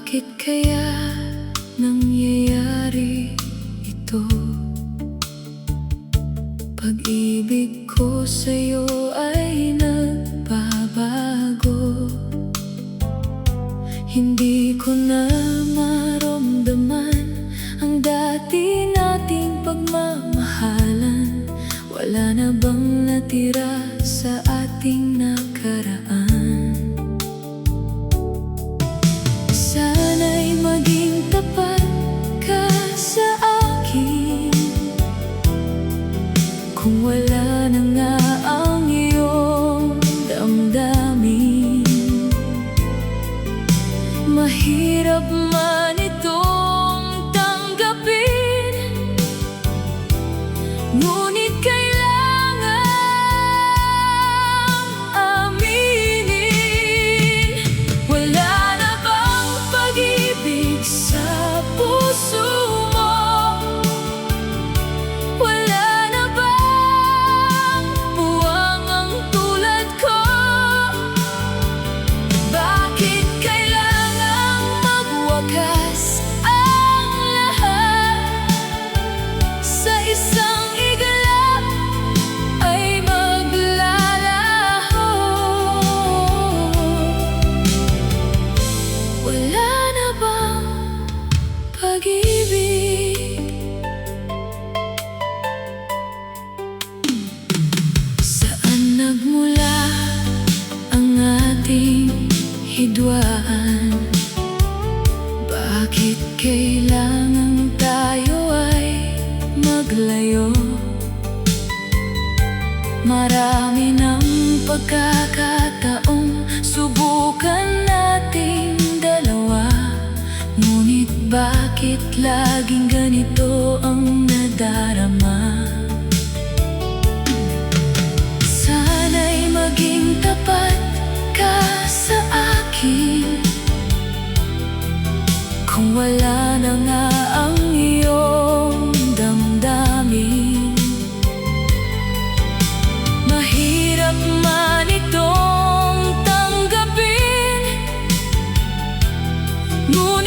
Bakit kaya nangyayari ito? Pag-ibig ko sa'yo ay nagbabago. Hindi ko na maramdaman ang dati nating pagmamahalan. Wala na bang natira sa ating nakaraan? Sana'y maging tapat ka sa akin. Kung wala na nga ang iyong damdamin, mahirap man itong tanggapin, ngunit kailangang aminin. Wala na bang pag-ibig sa puso mo? Wala na bang puwang ang tulad ko? Bakit kailangang magwakas ang lahat? Sa isang iglap ay maglalaho. Wala na bang pag-ibig? Saan nagmula ang ating hidwaan? Bakit kailangan tayo ay maglayo? Marami ng pagkakataong subukan nating dalawa, ngunit bakit laging ganito ang nadarama? Sana'y maging tapat ka sa akin. Kung wala na nga ang iyong damdamin, mahirap man itong tanggapin, ngunit